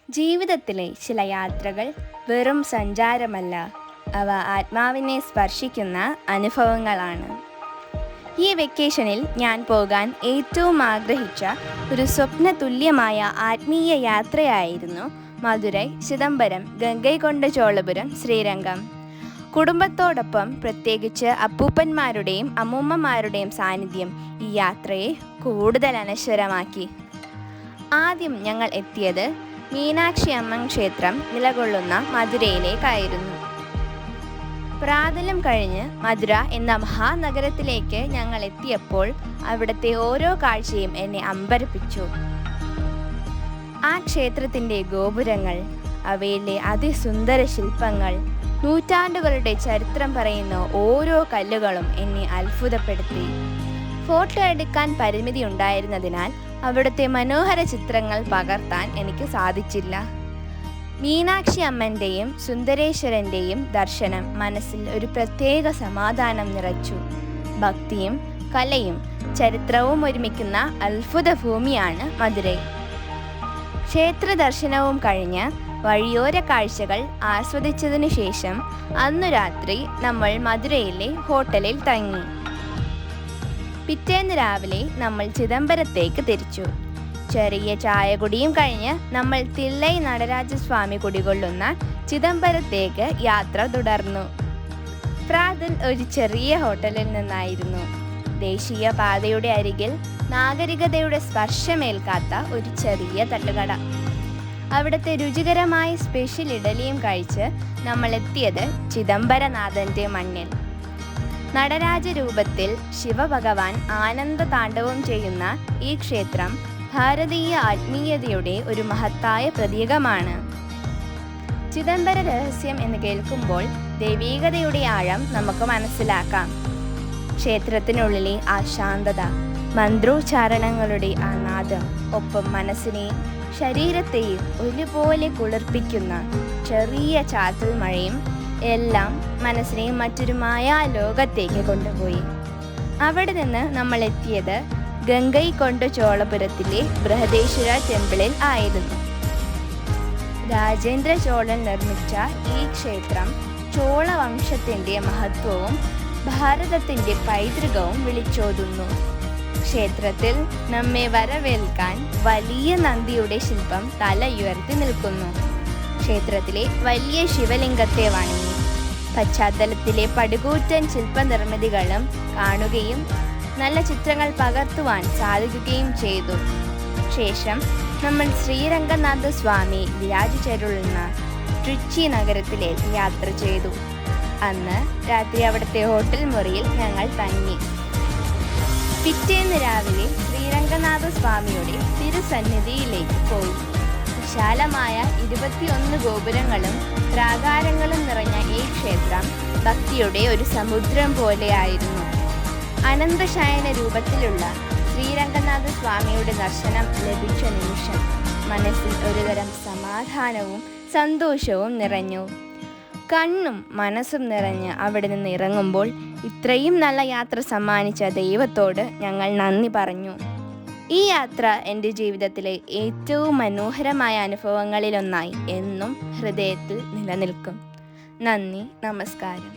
ജീവിതത്തിലെ ചില യാത്രകൾ വെറും സഞ്ചാരമല്ല, അവ ആത്മാവിനെ സ്പർശിക്കുന്ന അനുഭവങ്ങളാണ്. ഈ വെക്കേഷനിൽ ഞാൻ പോകാൻ ഏറ്റവും ആഗ്രഹിച്ച ഒരു സ്വപ്നതുല്യമായ ആത്മീയ യാത്രയായിരുന്നു മധുരൈ, ചിദംബരം, ഗംഗൈകൊണ്ടചോളപുരം, ശ്രീരംഗം. കുടുംബത്തോടൊപ്പം, പ്രത്യേകിച്ച് അപ്പൂപ്പന്മാരുടെയും അമ്മൂമ്മമാരുടെയും സാന്നിധ്യം ഈ യാത്രയെ കൂടുതൽ അനശ്വരമാക്കി. ആദ്യം ഞങ്ങൾ എത്തിയത് മീനാക്ഷി അമ്മൻ ക്ഷേത്രം നിലകൊള്ളുന്ന മധുരയിലേക്കായിരുന്നു. പ്രാതലും കഴിഞ്ഞ് മധുര എന്ന മഹാനഗരത്തിലേക്ക് ഞങ്ങൾ എത്തിയപ്പോൾ അവിടുത്തെ ഓരോ കാഴ്ചയും എന്നെ അമ്പരപ്പിച്ചു. ആ ക്ഷേത്രത്തിൻ്റെ ഗോപുരങ്ങൾ, അവയിലെ അതിസുന്ദര ശില്പങ്ങൾ, നൂറ്റാണ്ടുകളുടെ ചരിത്രം പറയുന്ന ഓരോ കല്ലുകളും എന്നെ അത്ഭുതപ്പെടുത്തി. ഫോട്ടോ എടുക്കാൻ പരിമിതി ഉണ്ടായിരുന്നതിനാൽ അവിടുത്തെ മനോഹര ചിത്രങ്ങൾ പകർത്താൻ എനിക്ക് സാധിച്ചില്ല. മീനാക്ഷി അമ്മൻ്റെയും സുന്ദരേശ്വരൻ്റെയും ദർശനം മനസ്സിൽ ഒരു പ്രത്യേക സമാധാനം നിറച്ചു. ഭക്തിയും കലയും ചരിത്രവും ഒരുമിക്കുന്ന അത്ഭുത ഭൂമിയാണ് മധുരൈ. ക്ഷേത്ര ദർശനവും കഴിഞ്ഞ് വഴിയോര കാഴ്ചകൾ ആസ്വദിച്ചതിനു ശേഷം അന്നു രാത്രി നമ്മൾ മധുരയിലെ ഹോട്ടലിൽ തങ്ങി. പിറ്റേന്ന് രാവിലെ നമ്മൾ ചിദംബരത്തേക്ക് തിരിച്ചു. ചെറിയ ചായകുടിയും കഴിഞ്ഞ് നമ്മൾ തില്ലൈ നടരാജസ്വാമി കുടികൊള്ളുന്ന ചിദംബരത്തേക്ക് യാത്ര തുടർന്നു. പ്രാതൽ ഒരു ചെറിയ ഹോട്ടലിൽ നിന്നായിരുന്നു. ദേശീയ പാതയുടെ അരികിൽ നാഗരികതയുടെ സ്പർശമേൽക്കാത്ത ഒരു ചെറിയ തട്ടുകട. അവിടുത്തെ രുചികരമായ സ്പെഷ്യൽ ഇഡലിയും കഴിച്ച് നമ്മൾ എത്തിയത് ചിദംബരനാഥൻ്റെ മണ്ണിൽ. നടരാജ രൂപത്തിൽ ശിവഭഗവാൻ ആനന്ദ താണ്ഡവം ചെയ്യുന്ന ഈ ക്ഷേത്രം ഭാരതീയ ആത്മീയതയുടെ ഒരു മഹത്തായ പ്രതീകമാണ്. ചിദംബര രഹസ്യം എന്ന് കേൾക്കുമ്പോൾ ദൈവീകതയുടെ ആഴം നമുക്ക് മനസ്സിലാക്കാം. ക്ഷേത്രത്തിനുള്ളിലെ ആ ശാന്തത, മന്ത്രോച്ചാരണങ്ങളുടെ ആ നാദം, ഒപ്പം മനസ്സിനെയും ശരീരത്തെയും ഒരുപോലെ കുളിർപ്പിക്കുന്ന ചെറിയ ചാറ്റൽ മഴയും എല്ലാം മനസ്സിനെ മറ്റൊരു മായാ ലോകത്തേക്ക് കൊണ്ടുപോയി. അവിടെ നിന്ന് നമ്മൾ എത്തിയത് ഗംഗൈകൊണ്ടചോളപുരത്തിലെ ബൃഹദേശ്വര ടെമ്പിളിൽ ആയിരുന്നു. രാജേന്ദ്ര ചോളൻ നിർമ്മിച്ച ഈ ക്ഷേത്രം ചോളവംശത്തിൻ്റെ മഹത്വവും ഭാരതത്തിൻ്റെ പൈതൃകവും വിളിച്ചോതുന്നു. ക്ഷേത്രത്തിൽ നമ്മെ വരവേൽക്കാൻ വലിയ നന്ദിയുടെ ശില്പം തല ഉയർത്തി നിൽക്കുന്നു. ക്ഷേത്രത്തിലെ വലിയ ശിവലിംഗത്തെ വണങ്ങി പശ്ചാത്തലത്തിലെ പടുകൂറ്റൻ ശില്പനിർമ്മിതികളും കാണുകയും നല്ല ചിത്രങ്ങൾ പകർത്തുവാൻ സാധിക്കുകയും ചെയ്തു. ശേഷം നമ്മൾ ശ്രീരംഗനാഥ സ്വാമി വിരാജിച്ചരുളുന്ന ട്രിച്ചി നഗരത്തിലേക്ക് യാത്ര ചെയ്തു. അന്ന് രാത്രി അവിടുത്തെ ഹോട്ടൽ മുറിയിൽ ഞങ്ങൾ തങ്ങി. പിറ്റേന്ന് രാവിലെ ശ്രീരംഗനാഥ സ്വാമിയുടെ തിരുസന്നിധിയിലേക്ക് പോയി. വിശാലമായ 21 ഗോപുരങ്ങളും പ്രാകാരങ്ങളും നിറഞ്ഞ ഈ ക്ഷേത്രം ഭക്തിയുടെ ഒരു സമുദ്രം പോലെയായിരുന്നു. അനന്തശയന രൂപത്തിലുള്ള ശ്രീരംഗനാഥ സ്വാമിയുടെ ദർശനം ലഭിച്ച നിമിഷം മനസ്സിൽ ഒരുതരം സമാധാനവും സന്തോഷവും നിറഞ്ഞു. കണ്ണും മനസ്സും നിറഞ്ഞ് അവിടെ നിന്ന് ഇറങ്ങുമ്പോൾ ഇത്രയും നല്ല യാത്ര സമ്മാനിച്ച ദൈവത്തോട് ഞങ്ങൾ നന്ദി പറഞ്ഞു. ഈ യാത്ര എൻ്റെ ജീവിതത്തിലെ ഏറ്റവും മനോഹരമായ അനുഭവങ്ങളിലൊന്നായി എന്നും ഹൃദയത്തിൽ നിലനിൽക്കും. നന്ദി, നമസ്കാരം.